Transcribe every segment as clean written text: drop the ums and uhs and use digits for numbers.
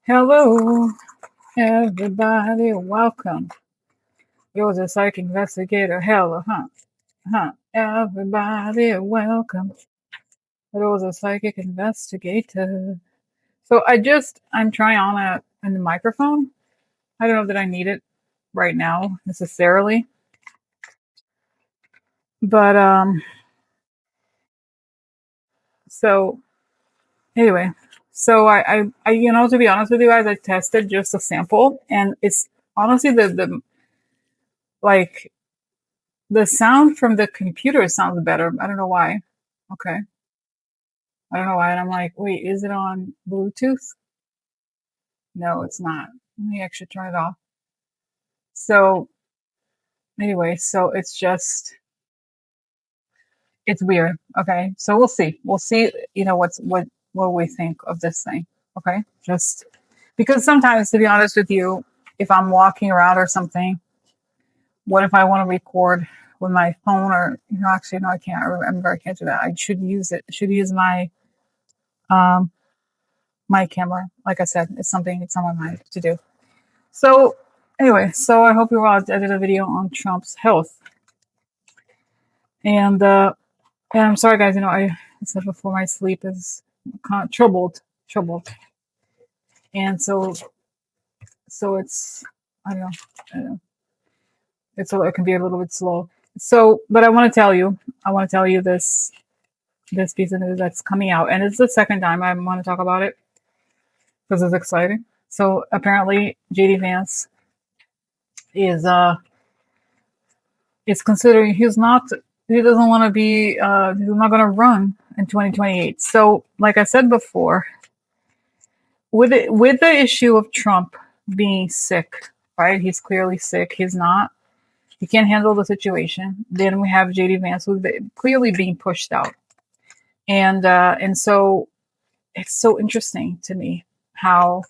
Hello, everybody. Welcome. You're the psych investigator. Hello, huh. Everybody, welcome. You're the psychic investigator. So I'm trying on a microphone. I don't know that I need it right now necessarily, but So anyway, so to be honest with you guys, I tested just a sample, and it's honestly the like the sound from the computer sounds better. I don't know why. Okay. I don't know why. And I'm like, wait, is it on Bluetooth? No, it's not. Let me actually turn it off. So anyway, so it's weird. Okay. So we'll see. We'll see, what we think of this thing. Okay. Just because sometimes, to be honest with you, if I'm walking around or something, what if I want to record with my phone or, actually, no, I can't. I remember I can't do that. I should use it. Should use um, my camera. Like I said, it's on my mind to do. So anyway, so I hope you all. I did a video on Trump's health, and I'm sorry, guys. I said before, my sleep is kind of troubled, and so it's I don't know, it can be a little bit slow. So, but I want to tell you this piece of news that's coming out, and it's the second time I want to talk about it because it's exciting. So apparently, JD Vance is considering he doesn't want to be he's not going to run in 2028. So like I said before, with the issue of Trump being sick, right? He's clearly sick. He can't handle the situation. Then we have JD Vance who's clearly being pushed out. And so it's so interesting to me how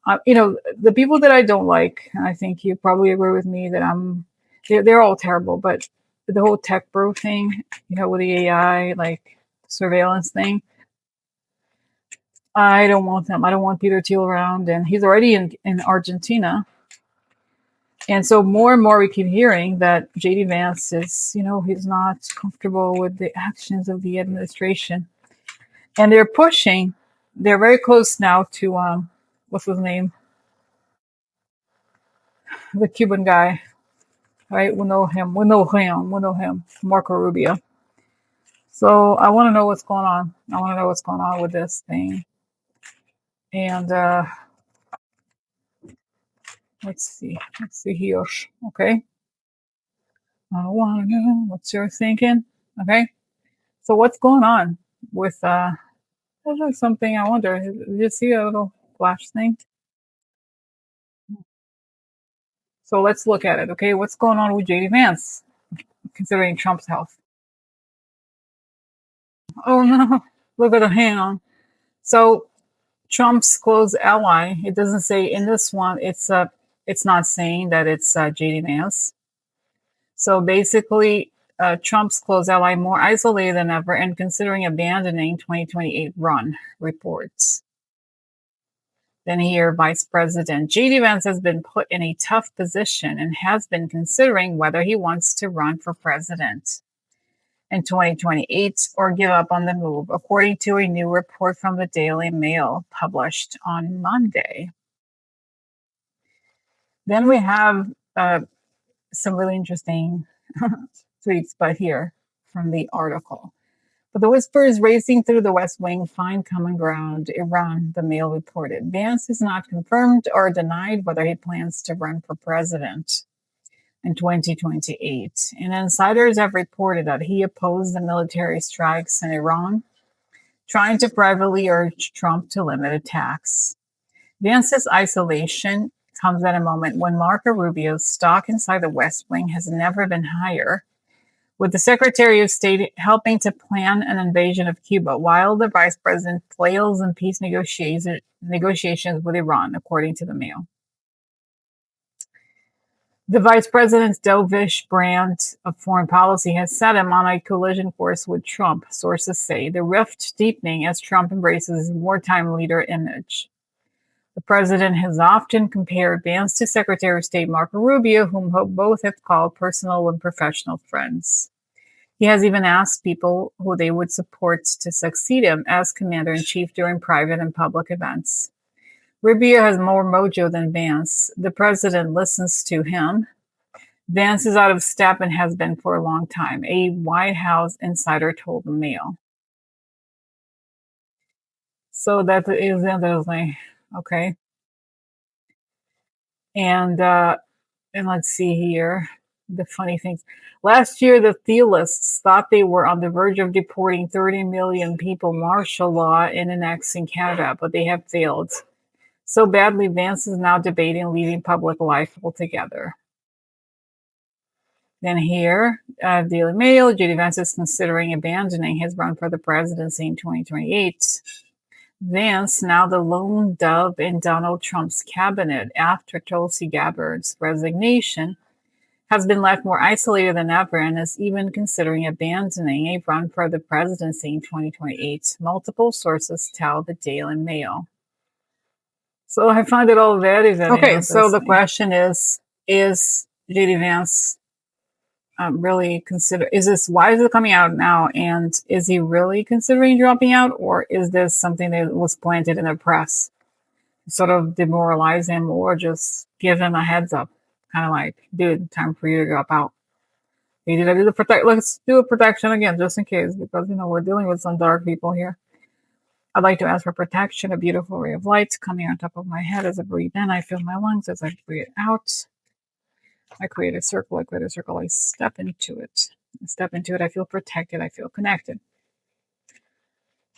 the people that I don't like, and I think you probably agree with me that they're all terrible, but the whole tech bro thing, with the AI, like surveillance thing, I don't want them. I don't want Peter Thiel around, and he's already in Argentina. And so more and more we keep hearing that JD Vance is, he's not comfortable with the actions of the administration. And they're very close now to, what's his name? The Cuban guy, right? We know him, Marco Rubio. So I want to know what's going on. I want to know what's going on with this thing. And let's see here. Okay. I want to know what you're thinking. Okay. So what's going on with there's like something I wonder. Did you see a little flash thing? So let's look at it. Okay. What's going on with JD Vance considering Trump's health? Oh no. Look at the hang on. So Trump's close ally, it doesn't say in this one, it's not saying that it's JD Vance. So basically, Trump's close ally more isolated than ever and considering abandoning 2028 run, reports. Then here, Vice President JD Vance has been put in a tough position and has been considering whether he wants to run for president in 2028 or give up on the move, according to a new report from the Daily Mail published on Monday. Then we have some really interesting tweets, but here from the article. But the whispers racing through the West Wing find common ground, Iran, the Mail reported. Vance has not confirmed or denied whether he plans to run for president in 2028. And insiders have reported that he opposed the military strikes in Iran, trying to privately urge Trump to limit attacks. Vance's isolation comes at a moment when Marco Rubio's stock inside the West Wing has never been higher, with the Secretary of State helping to plan an invasion of Cuba, while the Vice President flails in peace negotiations with Iran, according to the Mail. The Vice President's dovish brand of foreign policy has set him on a collision course with Trump, sources say, the rift deepening as Trump embraces his wartime leader image. The president has often compared Vance to Secretary of State Marco Rubio, whom both have called personal and professional friends. He has even asked people who they would support to succeed him as commander-in-chief during private and public events. Rubio has more mojo than Vance. The president listens to him. Vance is out of step and has been for a long time, a White House insider told the Mail. So that is interesting. Okay. And let's see here. The funny things. Last year, the thealists thought they were on the verge of deporting 30 million people, martial law, and annexing Canada, but they have failed. So badly, Vance is now debating leaving public life altogether. Then here, Daily Mail, JD Vance is considering abandoning his run for the presidency in 2028. Vance, now the lone dove in Donald Trump's cabinet after Tulsi Gabbard's resignation, has been left more isolated than ever and is even considering abandoning a run for the presidency in 2028, multiple sources tell the Daily Mail. So I find it all very, very okay. So the question is JD Vance really consider, why is it coming out now, and is he really considering dropping out, or is this something that was planted in the press to sort of demoralize him or just give him a heads up, kind of like, dude, time for you to drop out? Hey, did I do the let's do a protection again, just in case, because we're dealing with some dark people here. I'd like to ask for protection. A beautiful ray of light coming on top of my head as I breathe in. I feel my lungs as I breathe out. I create a circle. I create a circle. I step into it. I feel protected. I feel connected.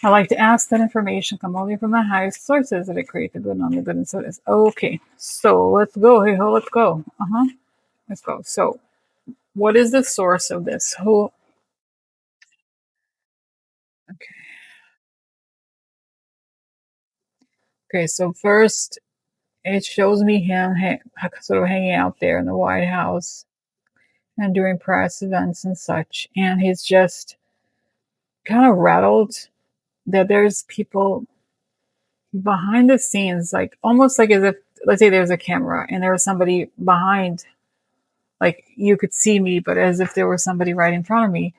I like to ask that information come only from the highest sources that I create the good and the good. And so it is. Okay, so let's go. Hey, let's go. Let's go. So, what is the source of this? Okay. Okay, so first, it shows me him sort of hanging out there in the White House and doing press events and such. And he's just kind of rattled that there's people behind the scenes, like almost like as if, let's say there's a camera and there was somebody behind, like you could see me, but as if there was somebody right in front of me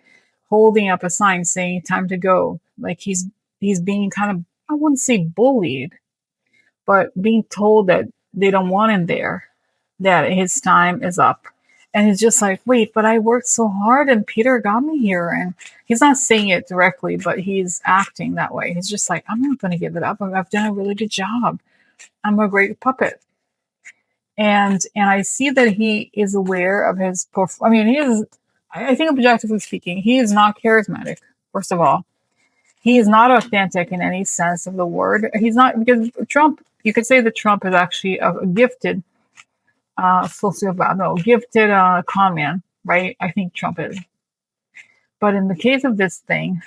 holding up a sign saying time to go. Like he's being kind of, I wouldn't say bullied, but being told that they don't want him there, that his time is up. And he's just like, wait, but I worked so hard and Peter got me here. And he's not saying it directly, but he's acting that way. He's just like, I'm not going to give it up. I've done a really good job. I'm a great puppet. And I see that he is aware of his, I think objectively speaking, he is not charismatic, first of all. He is not authentic in any sense of the word. He's not, because Trump, you could say that Trump is actually a gifted gifted con man, right? I think Trump is. But in the case of this thing,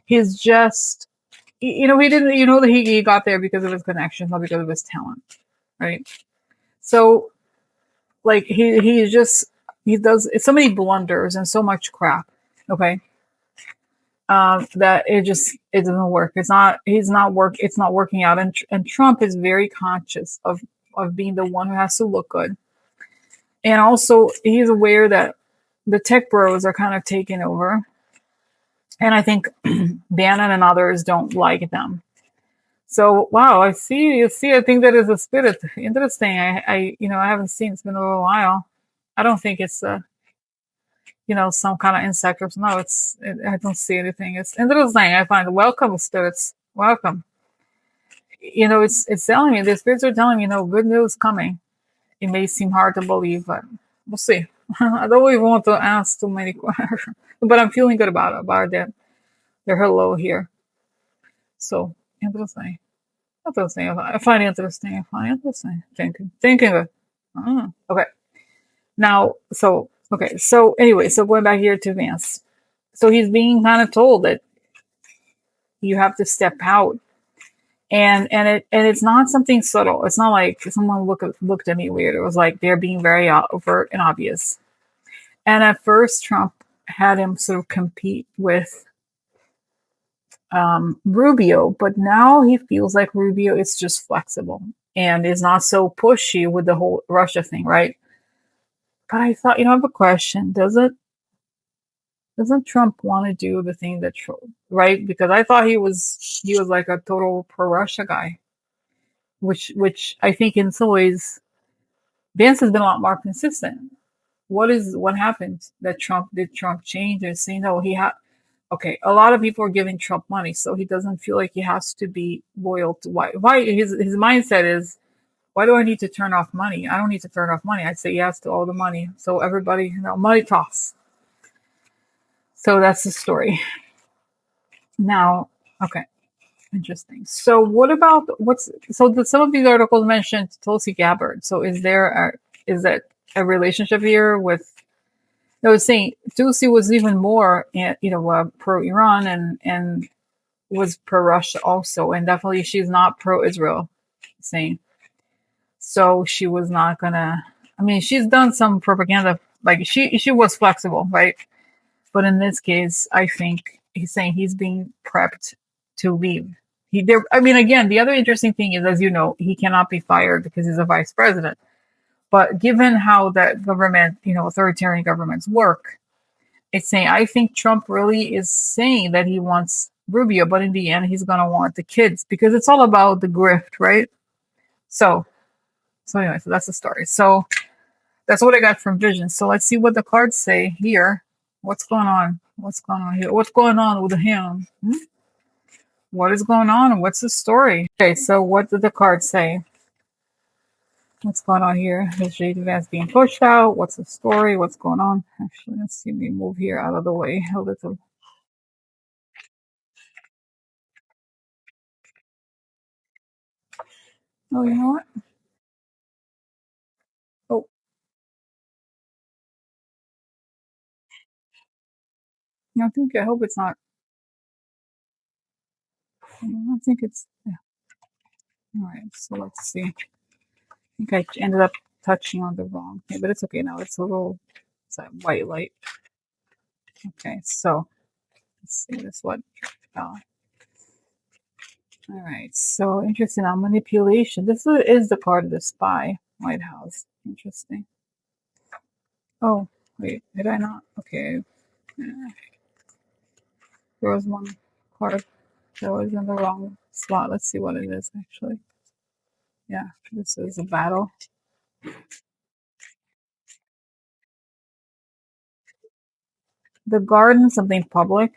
he's just, he didn't, that he got there because of his connections, not because of his talent, right? So, like, he does so many blunders and so much crap, okay? That it doesn't work. It's not working out. And Trump is very conscious of being the one who has to look good. And also he's aware that the tech bros are kind of taking over. And I think Bannon and others don't like them. So, wow, I think that is a spirit. Interesting. I haven't seen, it's been a little while. I don't think it's some kind of insect or something. No, I don't see anything. It's interesting. I find welcome spirits. Welcome. It's telling me, the spirits are telling me, good news coming. It may seem hard to believe, but we'll see. I don't even want to ask too many questions, but I'm feeling good about that. They're hello here. So interesting. Interesting. I find it interesting. Thinking of it. Okay. Now, so anyway, so going back here to Vance. So he's being kind of told that you have to step out. And it's not something subtle. It's not like someone looked at me weird. It was like they're being very overt and obvious. And at first, Trump had him sort of compete with Rubio, but now he feels like Rubio is just flexible and is not so pushy with the whole Russia thing, right? But I thought, I have a question. Doesn't Trump want to do the thing that right? Because I thought he was like a total pro Russia guy, which I think in some ways Vance has been a lot more consistent. What happened that Trump change and say no? Okay. A lot of people are giving Trump money, so he doesn't feel like he has to be loyal to why his mindset is why do I need to turn off money? I don't need to turn off money. I'd say yes to all the money. So everybody, money talks. So that's the story. Now, okay, interesting. So what about some of these articles mentioned Tulsi Gabbard. So is that a relationship here with? I was saying Tulsi was even more, pro Iran and was pro Russia also, and definitely she's not pro Israel. Saying so she was not gonna. I mean, she's done some propaganda. Like she was flexible, right? But in this case, I think he's saying he's being prepped to leave. I mean, again, the other interesting thing is, as you know, he cannot be fired because he's a vice president. But given how that government, authoritarian governments work, it's saying I think Trump really is saying that he wants Rubio, but in the end, he's gonna want the kids because it's all about the grift, right? So, anyway, so that's the story. So that's what I got from Vision. So let's see what the cards say here. What's going on? What's going on here? What's going on with him? What is going on? What's the story? Okay, so what did the cards say? What's going on here? Is JD Vance being pushed out? What's the story? What's going on? Actually, let's see me move here out of the way a little. Oh, you know what? Oh, I hope it's not. I don't think it's. Yeah. All right, so let's see. I think I ended up touching on the wrong thing, but it's okay now. It's that white light. Okay, so let's see this one. Oh, all right, so interesting on manipulation. Is the card of the spy, White House. Interesting. Oh, wait, did I not? Okay, there was one card that was in the wrong slot. Let's see what it is actually. Yeah, this is a battle. The garden, something public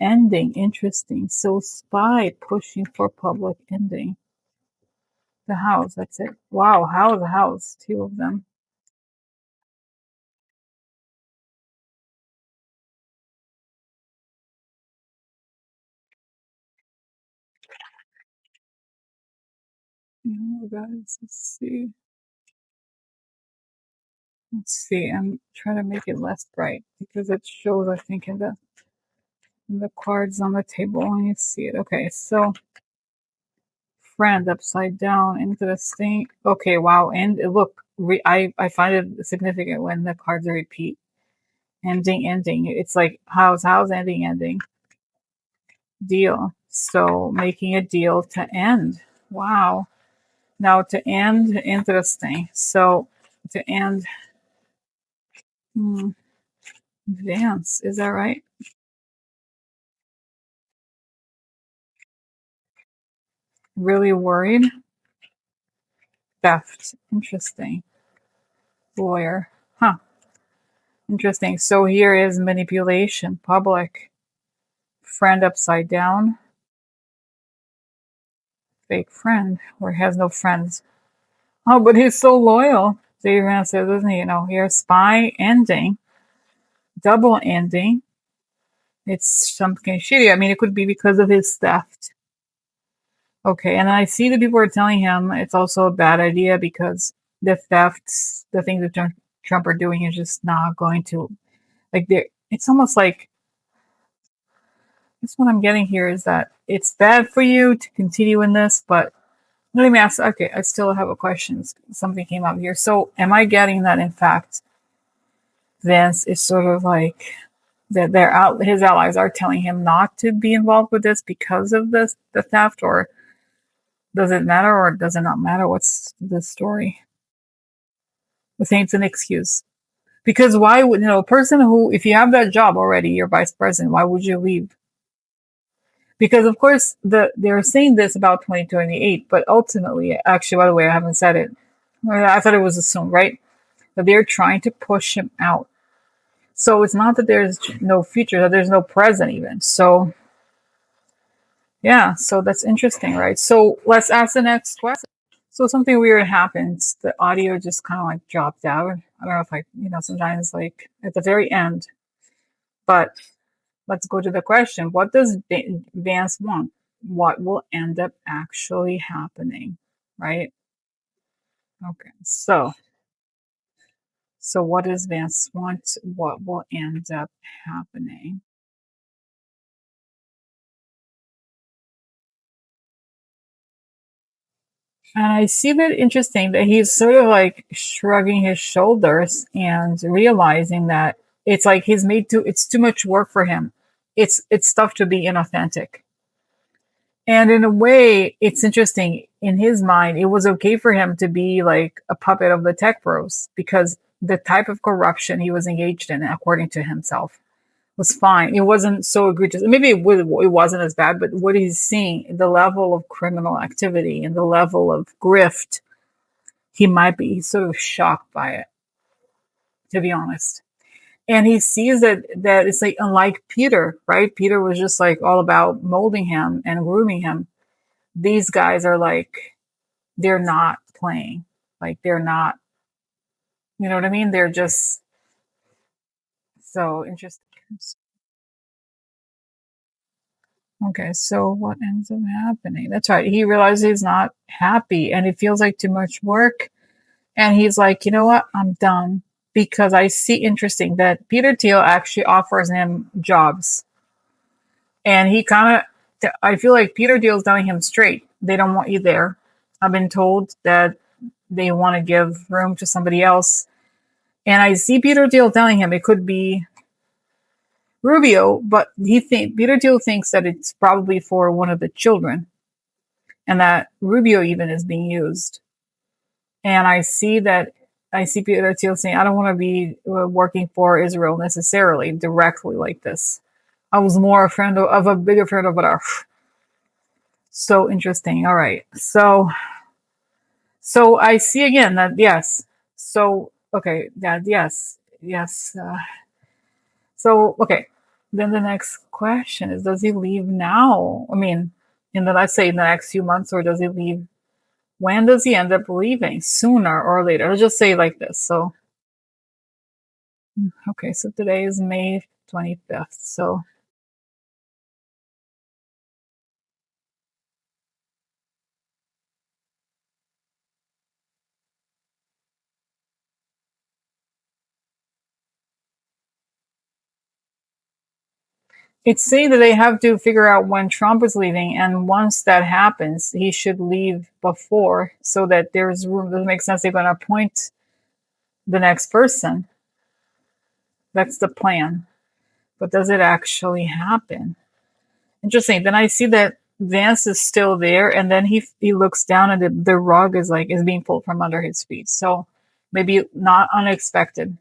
ending. Interesting. So spy pushing for public ending. The house, that's it. Wow, house, two of them. Guys, let's see. Let's see. I'm trying to make it less bright because it shows, I think, in the cards on the table. Let me see it. Okay, so friend upside down, interesting. Okay, wow. And look, I find it significant when the cards repeat. Ending. It's like house, ending. Deal. So making a deal to end. Wow. Now to end, interesting. So to end, hmm, Vance, is that right? Really worried? Theft. Interesting. Lawyer. Huh. Interesting. So here is manipulation. Public. Friend upside down. Fake friend. Or has no friends. Oh, but he's so loyal. Dave Vance says, isn't he? Here, spy ending. Double ending. It's something shitty. I mean, it could be because of his theft. Okay, and I see that people are telling him it's also a bad idea because the thefts, the things that Trump are doing is just not going to like. It's almost like that's what I'm getting here is that it's bad for you to continue in this. But let me ask. Okay, I still have a question. Something came up here. So, am I getting that in fact, Vance is sort of like that his allies are telling him not to be involved with this because of this the theft, or does it matter or does it not matter? What's the story? I think it's an excuse. Because why would a person who, if you have that job already, you're vice president, why would you leave? Because of course they're saying this about 2028, but ultimately, actually, by the way, I haven't said it. I thought it was assumed, right? That they're trying to push him out. So it's not that there's no future, that there's no present even. So yeah, so that's interesting, right? So let's ask the next question. So something weird happens. The audio just kind of like dropped out. I don't know if sometimes like at the very end, but let's go to the question. What does Vance want? What will end up actually happening? Right? Okay. So what does Vance want? What will end up happening? And I see that interesting that he's sort of like shrugging his shoulders and realizing that it's like it's too much work for him. It's tough to be inauthentic. And in a way, it's interesting. In his mind, it was okay for him to be like a puppet of the tech bros because the type of corruption he was engaged in, according to himself, was fine. It wasn't so egregious. Maybe it wasn't as bad, but what he's seeing, the level of criminal activity and the level of grift, he might be sort of shocked by it, to be honest. And he sees that it's like unlike Peter, right? Peter was just like all about molding him and grooming him. These guys are like, they're not playing. Like they're not, you know what I mean? They're just so interesting. Okay, so what ends up happening? That's right. He realizes he's not happy and it feels like too much work. And he's like, you know what? I'm done. Because I see interesting that Peter Thiel actually offers him jobs. And he kind of, I feel like Peter Thiel's telling him straight. They don't want you there. I've been told that they want to give room to somebody else. And I see Peter Thiel telling him it could be Rubio, but Peter Thiel thinks that it's probably for one of the children and that Rubio even is being used. And I see Peter Thiel saying, I don't want to be working for Israel necessarily directly like this. I was more a friend of a bigger friend of whatever. So interesting. All right. So I see again that yes. So okay, that yes. So okay. Then the next question is: does he leave now? I mean, let's say in the next few months, or does he leave? When does he end up leaving? Sooner or later? Let's just say like this. So okay, so today is May 25th. So it's saying that they have to figure out when Trump is leaving, and once that happens, he should leave before so that there's room. Doesn't make sense. They're going to appoint the next person. That's the plan. But does it actually happen? Interesting. Then I see that Vance is still there, and then he looks down, and the rug is being pulled from under his feet. So maybe not unexpected.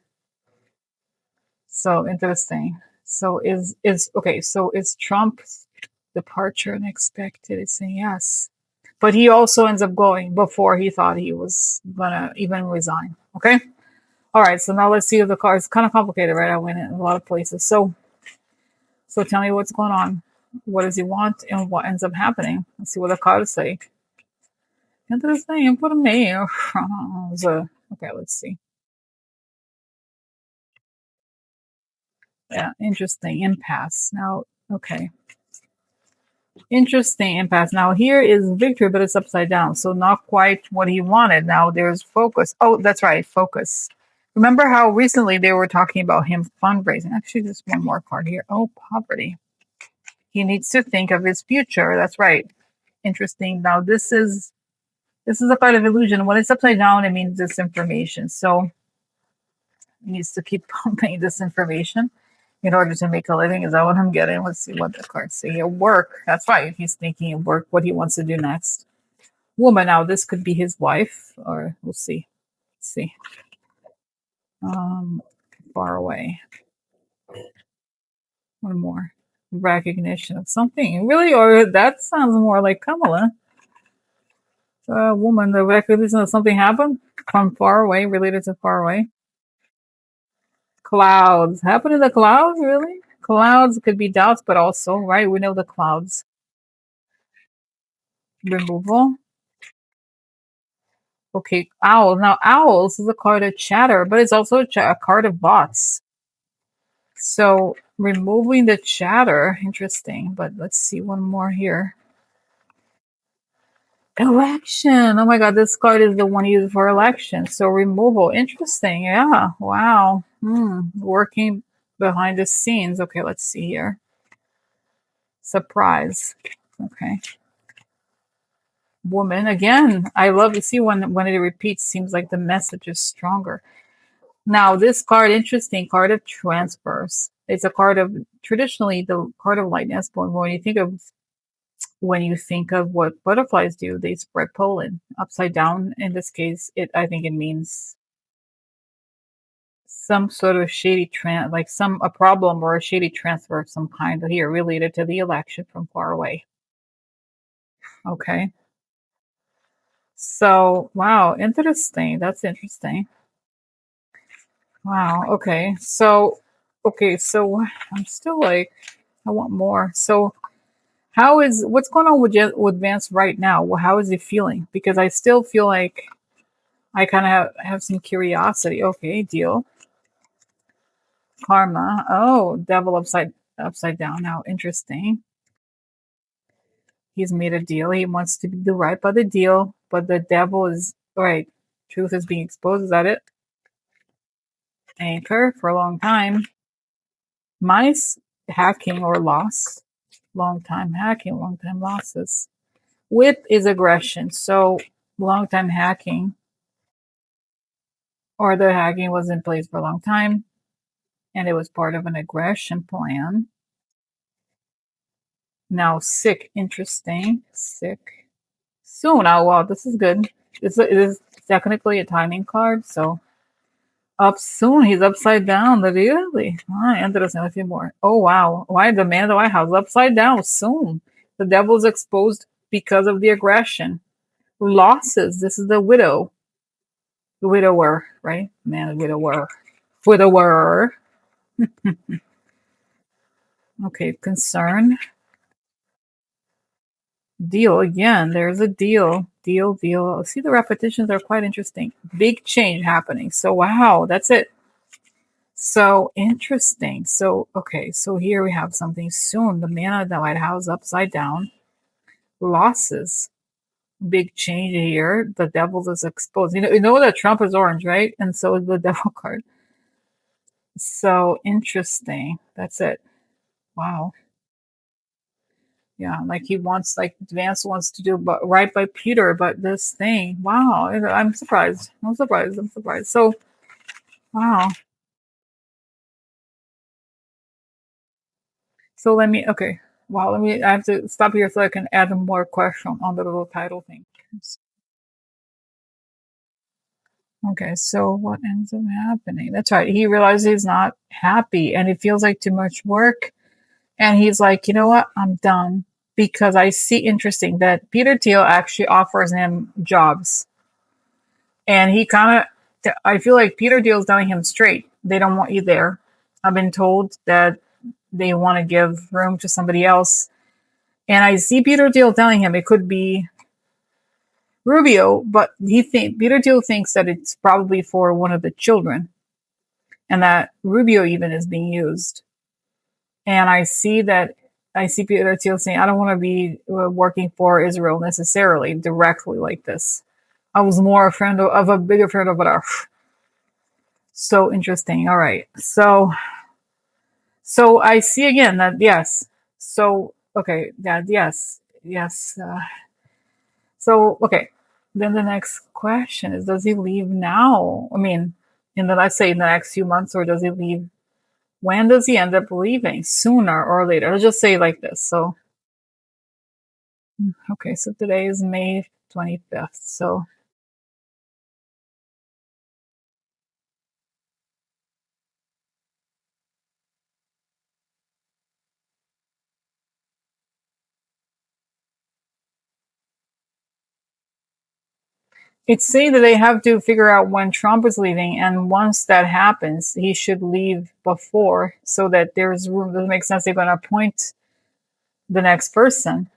So interesting. So is okay. So is Trump's departure unexpected? It's saying yes, but he also ends up going before he thought he was gonna even resign. Okay. All right. So now let's see the card. It's kind of complicated, right? I went in a lot of places. So tell me what's going on. What does he want, and what ends up happening? Let's see what the cards say. Interesting. Por meio. Okay. Let's see. Yeah. Interesting. Impasse. Now. Okay. Interesting impasse. Now here is victory, but it's upside down. So not quite what he wanted. Now there's focus. Oh, that's right, focus. Remember how recently they were talking about him fundraising? Actually, there's one more card here. Oh, poverty. He needs to think of his future. That's right. Interesting. Now this is a part of illusion. When it's upside down, it means disinformation. So he needs to keep pumping disinformation. in order to make a living. Is that what I'm getting? Let's see what the cards say here. Work. That's right. He's thinking of work, what he wants to do next. Woman. Now, this could be his wife, or we'll see. Let's see. Um, Far away. One more. Recognition of something. Really? Or that sounds more like Kamala. Woman, the recognition of something happened from far away, related to far away. Clouds. Happen in the clouds? Really? Clouds could be doubts, but also, right? We know the clouds. Removal. Okay, owl. Now, owls is a card of chatter, but it's also a card of bots. So, removing the chatter, interesting. But let's see one more here. Election. Oh my God, this card is the one used for election. So, removal. Interesting. Yeah. Wow. Working behind the scenes. Okay, let's see here. Surprise. Okay. Woman. Again, I love to see when it repeats, seems like the message is stronger. Now, this card, interesting, card of transfers. It's a card of traditionally the card of lightness, but when you think of what butterflies do, they spread pollen upside down. In this case, I think it means some sort of shady like a problem or a shady transfer of some kind here related to the election from far away. Okay. So, wow, interesting. That's interesting. Wow. Okay. So I'm still like, I want more. So, what's going on with Vance right now? Well, how is he feeling? Because I still feel like I kind of have some curiosity. Okay, deal. Karma. Oh, devil upside down. Now, interesting. He's made a deal. He wants to do right by the deal, but the devil is right. Truth is being exposed. Is that it? Anchor for a long time. Mine's hacking or loss. Long time hacking, long time losses. Whip is aggression. So long time hacking, or the hacking was in place for a long time and it was part of an aggression plan. Now sick, interesting. Sick. Soon. Oh wow, this is good. It is technically a timing card, so up soon. He's upside down. Really? Interesting. A few more. Oh wow. Why the man of the White House upside down soon? The devil's exposed because of the aggression. Losses. This is the widow. The widower, right? Man, widower. Widower. Okay, concern. Deal again. There's a deal. Deal. See, the repetitions are quite interesting. Big change happening. So wow, that's it. So interesting. So okay, so here we have something soon. The man of the White House upside down. Losses. Big change here. The devil is exposed. You know that Trump is orange, right? And so is the devil card. So interesting. That's it. Wow. Yeah, like Vance wants to do but right by Peter, but this thing, wow, I'm surprised. I'm surprised. So, wow. So okay. Wow, I have to stop here so I can add more question on the little title thing. Okay, so what ends up happening? That's right. He realizes he's not happy and it feels like too much work. And he's like, you know what? I'm done. Because I see interesting that Peter Thiel actually offers him jobs. And he kind of, I feel like Peter Thiel's telling him straight, they don't want you there. I've been told that they want to give room to somebody else. And I see Peter Thiel telling him it could be Rubio, but Peter Thiel thinks that it's probably for one of the children and that Rubio even is being used. And I see Peter Thiel saying, I don't want to be working for Israel necessarily directly like this. I was more a bigger friend of whatever. So interesting. All right. So I see again that yes. So okay, that yes. So okay. Then the next question is: does he leave now? I mean, let's say in the next few months, or does he leave When does he end up leaving? Sooner or later? Let's just say it like this. So, okay, so today is May 25th. So, it's saying that they have to figure out when Trump is leaving, and once that happens, he should leave before so that there's room. Doesn't make sense. They're going to appoint the next person.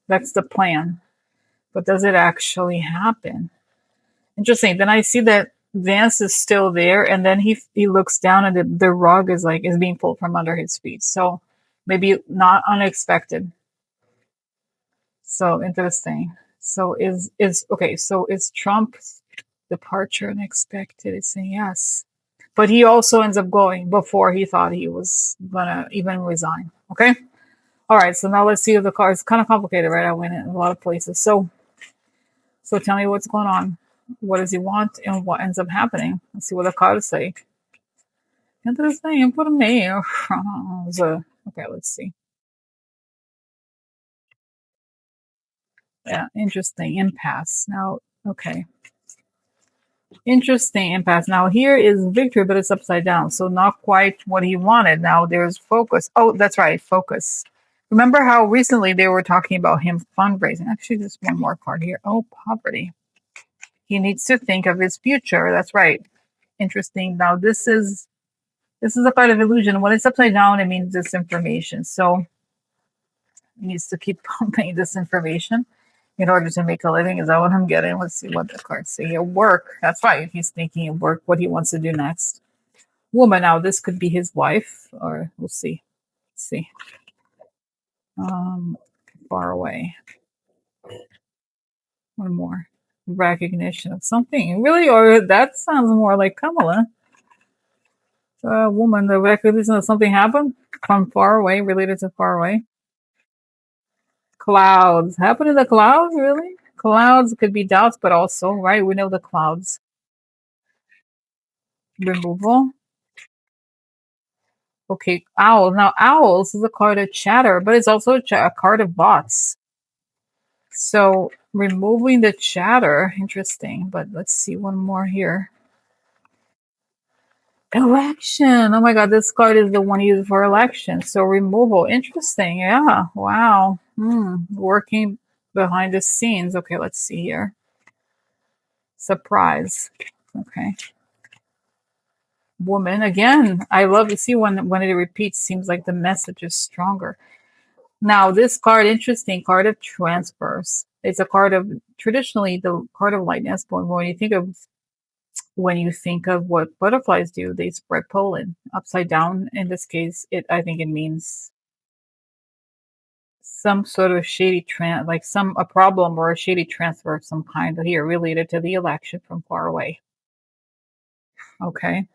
That's the plan. But does it actually happen? Interesting. Then I see that Vance is still there, and then he looks down, and the rug is being pulled from under his feet. So maybe not unexpected. So interesting. So is okay. So is Trump's departure unexpected? It's saying yes, but he also ends up going before he thought he was gonna even resign. Okay. All right. So now let's see if the card. It's kind of complicated, right? I went in a lot of places. So tell me what's going on. What does he want and what ends up happening? Let's see what the cards say. Interesting. Por me. Okay, let's see. Yeah, interesting. Impasse. Now, okay. Interesting impasse. Now here is victory, but it's upside down. So not quite what he wanted. Now there's focus. Oh, that's right. Focus. Remember how recently they were talking about him fundraising? Actually, there's one more card here. Oh, poverty. He needs to think of his future. That's right. Interesting. Now this is a part of illusion. When it's upside down, it means disinformation. So he needs to keep pumping disinformation in order to make a living. Is that what I'm getting? Let's see what the cards say. Work. That's right. He's thinking of work, what he wants to do next. Woman. Now this could be his wife, or we'll see. Let's see. Um, Far away. One more. Recognition of something. Really, or that sounds more like Kamala. Woman, the recognition of something happened from far away, related to far away. Clouds. Happen in the clouds, really? Clouds could be doubts, but also, right? We know the clouds. Removal. Okay, owls. Now, owls is a card of chatter, but it's also a card of bots. So, removing the chatter, interesting. But let's see one more here. Election. Oh my God, this card is the one used for election. So, removal. Interesting. Yeah. Wow. Working behind the scenes. Okay, let's see here. Surprise. Okay. Woman again. I love to see when it repeats. Seems like the message is stronger. Now this card, interesting card of transfers. It's a card of traditionally the card of lightness. But when you think of what butterflies do, they spread pollen upside down. In this case, I think it means some sort of shady like a problem or a shady transfer of some kind here related to the election from far away. Okay.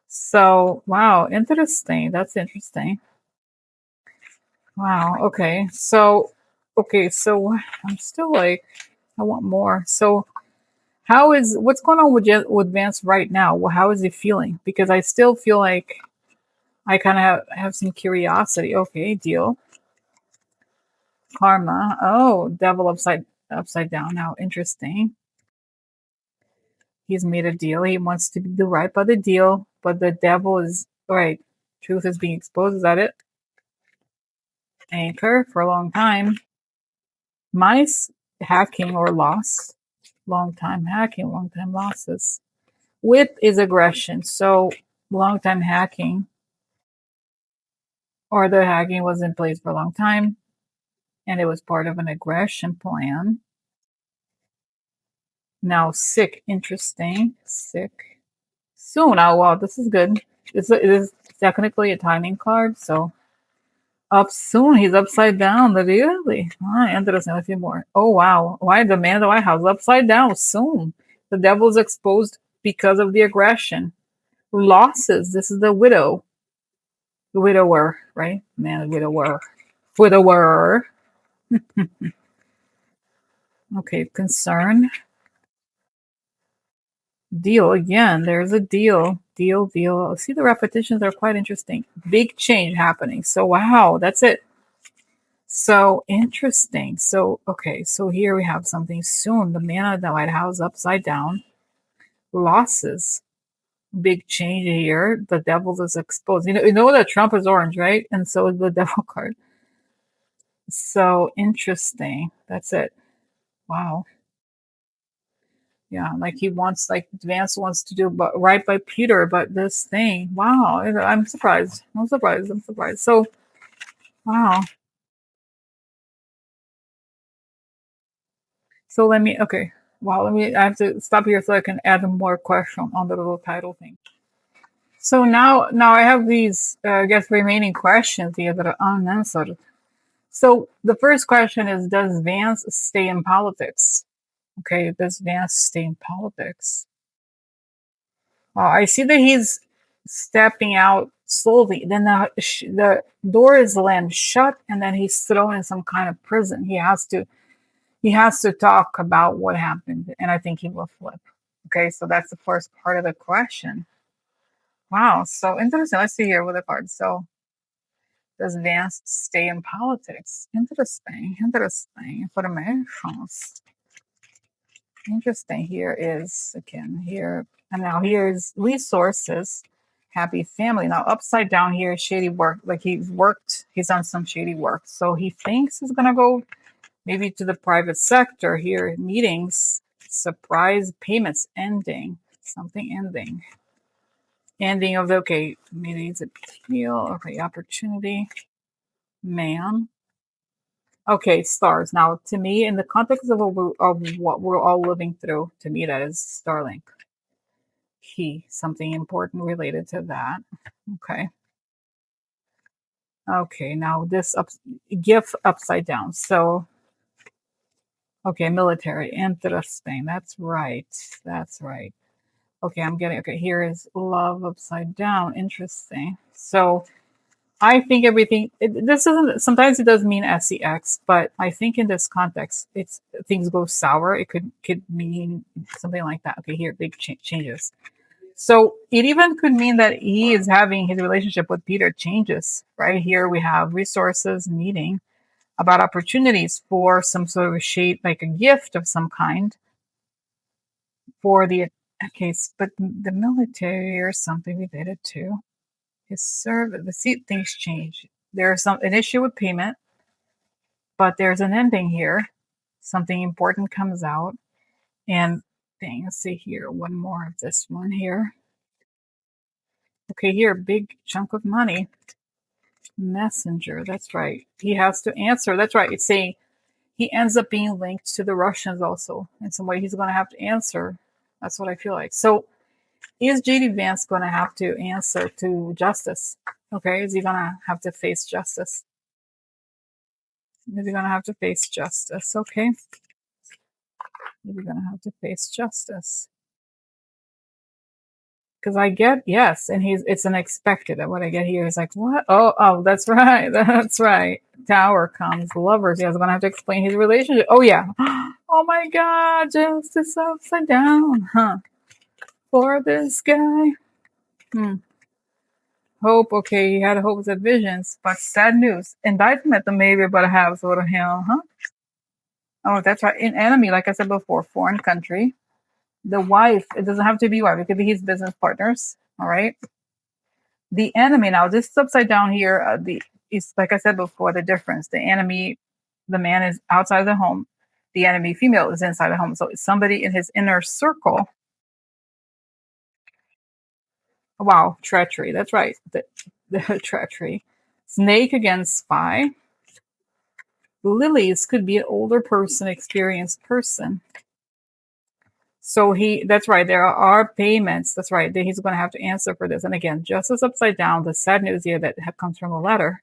So, wow, interesting. That's interesting. Wow. Okay. So I'm still like, I want more. So, what's going on with Vance right now? Well, how is he feeling? Because I still feel like I kind of have some curiosity. Okay, deal. Karma. Oh, devil upside down. Now, interesting. He's made a deal. He wants to do right by the deal, but the devil is right. Truth is being exposed. Is that it? Anchor for a long time. Mice hacking or loss. Long time hacking, long time losses. Whip is aggression. So long time hacking, or the hacking was in place for a long time and it was part of an aggression plan. Now sick, interesting. Sick. Soon. Oh wow, this is good. It is technically a timing card, so up soon. He's upside down. Really? Interesting. A few more. Oh wow. Why the man of the White House upside down soon? The devil's exposed because of the aggression. Losses. This is the widow. The widower, right? Man, widower. Widower. Okay, concern. Deal again. There's a deal. Deal, deal. See, the repetitions are quite interesting. Big change happening. So, wow, that's it. So interesting. So, okay, so here we have something soon. The man at the White House upside down. Losses. Big change here. The devil is exposed. You know that Trump is orange, right? And so is the devil card. So interesting. That's it. Wow. Yeah, like he wants, like Vance wants to do but right by Peter, but this thing, wow, I'm surprised. I'm surprised. I'm surprised. So, wow. So let me, okay. Wow, I have to stop here so I can add more question on the little title thing. So now I have these, I guess, remaining questions here that are unanswered. So the first question is, does Vance stay in politics? Okay, does Vance stay in politics? I see that he's stepping out slowly. Then the door is slammed shut, and then he's thrown in some kind of prison. He has to talk about what happened, and I think he will flip. Okay, so that's the first part of the question. Wow, so interesting. Let's see here with the cards. So, does Vance stay in politics? Interesting, interesting informations. Interesting. Here is again here, and now here's resources. Happy family. Now upside down here, shady work. Like he's done some shady work. So he thinks he's gonna go maybe to the private sector here. Meetings, surprise payments ending, something ending. Ending of the, okay, maybe it's a appeal, okay, opportunity, man. Okay, stars. Now, to me, in the context of what we're all living through, to me, that is Starlink. Key, something important related to that. Okay. Okay, now this gift upside down. So, okay, military. Interesting. That's right. That's right. Okay, I'm getting, okay, here is love upside down. Interesting. So, I think everything, this isn't, sometimes it does mean SEX, but I think in this context, it's things go sour. It could mean something like that. Okay, here, big changes. So it even could mean that he is having his relationship with Peter changes. Right here, we have resources meeting about opportunities for some sort of shade, like a gift of some kind for the case, but the military or something related to his service. The see, things change. There's an issue with payment, but there's an ending here. Something important comes out, and dang, let's see here. One more of this one here. Okay, here, big chunk of money. Messenger, that's right. He has to answer. That's right. It's saying he ends up being linked to the Russians also. In some way, he's going to have to answer. That's what I feel like. So, is JD Vance going to have to answer to justice? Okay, is he going to have to face justice? Is he going to have to face justice? Okay, is he going to have to face justice? Because I get yes, and it's unexpected. That what I get here is like, what? Oh, that's right, that's right. Tower comes, lovers. He's gonna have to explain his relationship. Oh yeah. Oh my God, justice upside down, huh? For this guy. Hmm. Hope. Okay, he had hopes and visions, but sad news. Indictment the maybe about a house over him, huh? Oh, that's right. In enemy, like I said before, foreign country. The wife. It doesn't have to be wife. It could be his business partners. All right. The enemy now, this is upside down here. The is like I said before, the difference. The enemy, the man is outside the home. The enemy female is inside the home. So it's somebody in his inner circle. Wow, treachery. That's right. The treachery. Snake against spy. Lilies could be an older person, experienced person. So that's right. There are payments. That's right. That he's going to have to answer for this. And again, justice upside down. The sad news here that comes from a letter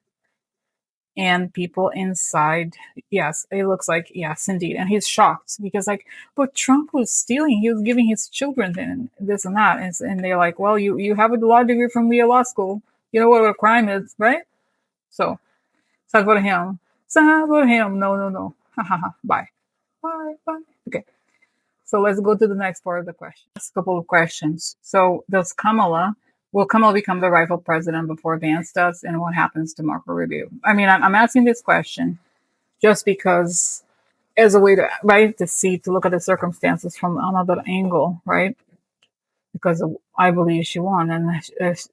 and people inside, yes, it looks like, yes, indeed. And he's shocked because like, but Trump was stealing, he was giving his children and this and that. And they're like, well, you have a law degree from Leo Law School, you know what a crime is, right? So sad for him, sad for him. No, no, no. Ha ha ha. Bye, bye, bye. Okay, so let's go to the next part of the question. Just a couple of questions. So does Kamala Will Kamala become the rightful president before Vance does? And what happens to Marco Rubio? I mean, I'm asking this question just because as a way to, right, to see, to look at the circumstances from another angle, right? Because I believe she won and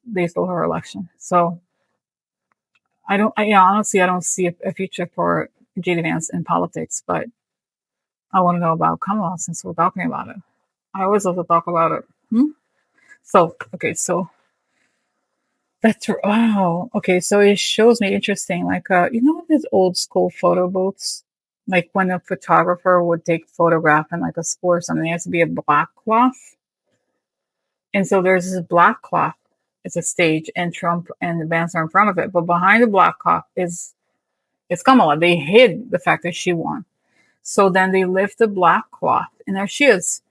they stole her election. So I don't, yeah, honestly, I don't see a future for JD Vance in politics, but I want to know about Kamala since we're talking about it. I always love to talk about it. Hmm? So, okay, so that's wow. Okay, so it shows me interesting, like you know these old school photo booths, like when a photographer would take photograph in like a sport or something, it has to be a black cloth, and so there's this black cloth. It's a stage, and Trump and Vance are in front of it, but behind the black cloth is Kamala. They hid the fact that she won. So then they lift the black cloth, and there she is.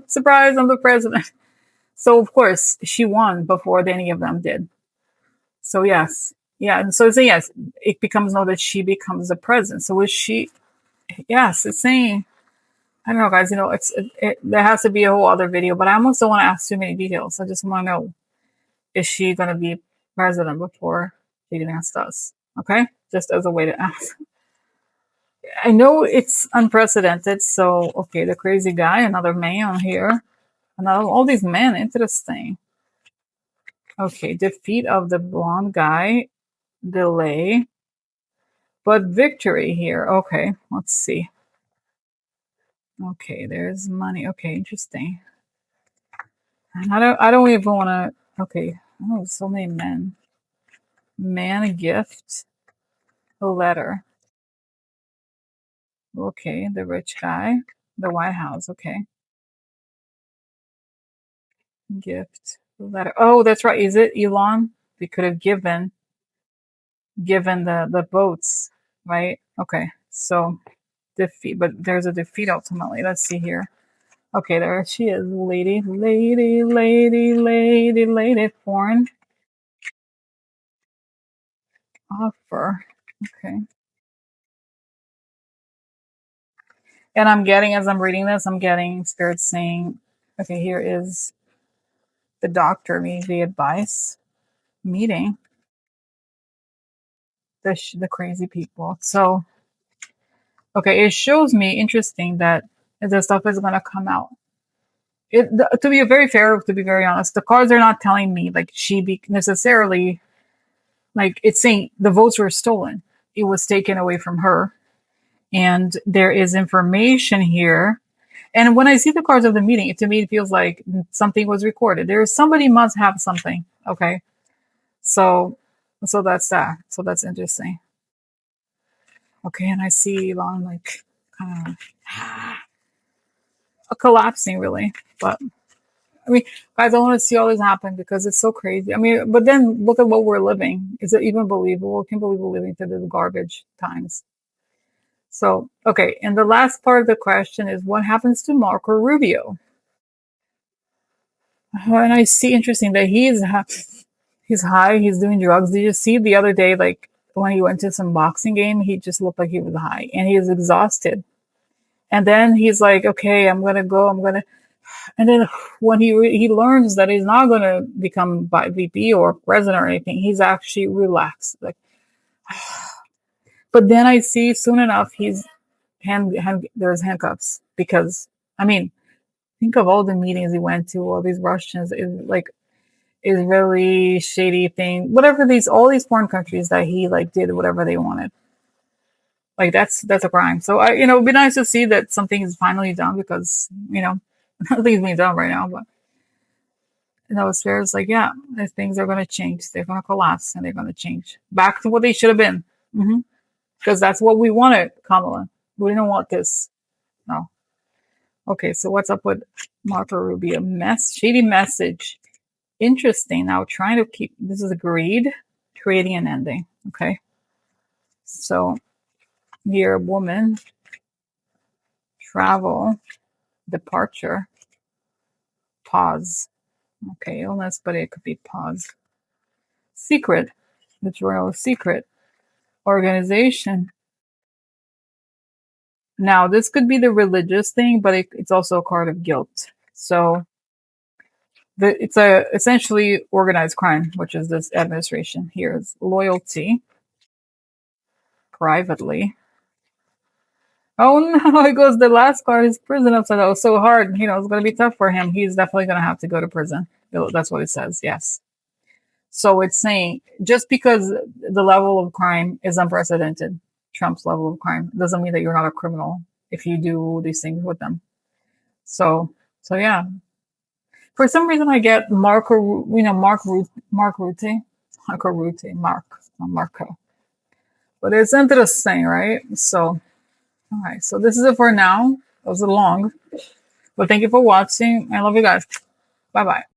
Surprise! I'm the president. So of course she won before any of them did. So yes, yeah, and so it's a yes. It becomes known that she becomes the president. So is she? Yes, it's saying. I don't know, guys. You know, there has to be a whole other video, but I almost don't want to ask too many details. I just want to know: is she going to be president before JD Vance does? Okay, just as a way to ask. I know it's unprecedented. So okay, the crazy guy, another man here, another all these men. Interesting. Okay, defeat of the blonde guy, delay. But victory here. Okay, let's see. Okay, there's money. Okay, interesting. And I don't even want to. Okay, oh, so many men. Man, a gift, a letter. Okay, the rich guy, the White House. Okay, gift, letter. Oh, that's right. Is it Elon? We could have given the boats, right? Okay, so defeat, but there's a defeat ultimately. Let's see here. Okay, there she is. Lady, lady, lady, lady, lady. Foreign offer. Okay. And I'm getting, as I'm reading this, I'm getting Spirit saying, okay, here is the doctor, the advice meeting the crazy people. So, okay, it shows me interesting that the stuff is going to come out. To be very fair, to be very honest, the cards are not telling me like she be necessarily like it's saying the votes were stolen. It was taken away from her. And there is information here. And when I see the cards of the meeting, to me, it feels like something was recorded. Somebody must have something. Okay. So, so that's that. So that's interesting. Okay. And I see Elon like kind of collapsing really. But I mean, guys, I want to see all this happen because it's so crazy. I mean, but then look at what we're living. Is it even believable? I can't believe we're living through the garbage times. So, okay. And the last part of the question is what happens to Marco Rubio? And I see interesting that he's high, he's doing drugs. Did you see the other day, like when he went to some boxing game, he just looked like he was high and he was exhausted. And then he's like, okay, I'm gonna go, and then when he learns that he's not gonna become VP or president or anything, he's actually relaxed. Like, but then I see soon enough he's there's handcuffs because I mean, think of all the meetings he went to, all these Russians, like Israeli shady thing, whatever all these foreign countries that he like did whatever they wanted. Like that's a crime. So it'd be nice to see that something is finally done because nothing's being done right now. But it's fair. It's like things are gonna change. They're gonna collapse and they're gonna change back to what they should have been. Because that's what we wanted, Kamala. We didn't want this. No. Okay, so what's up with Marco Rubio? Shady message. Interesting. Now trying to keep this is agreed, creating an ending. Okay. So here, woman, travel, departure, pause. Okay, illness, but it could be pause. Secret, the royal secret, organization. Now this could be the religious thing, but it's also a card of guilt. So It's a essentially organized crime, which is this administration here is loyalty privately. Oh no, it goes the last card is prison upside down. It was so hard. It's going to be tough for him. He's definitely going to have to go to prison. That's what it says. Yes. So it's saying just because the level of crime is unprecedented, Trump's level of crime, doesn't mean that you're not a criminal if you do these things with them. So yeah. For some reason, I get Marco, Mark Rutte, not Marco. But it's interesting, right? So, all right. So this is it for now. It was long, but thank you for watching. I love you guys. Bye bye.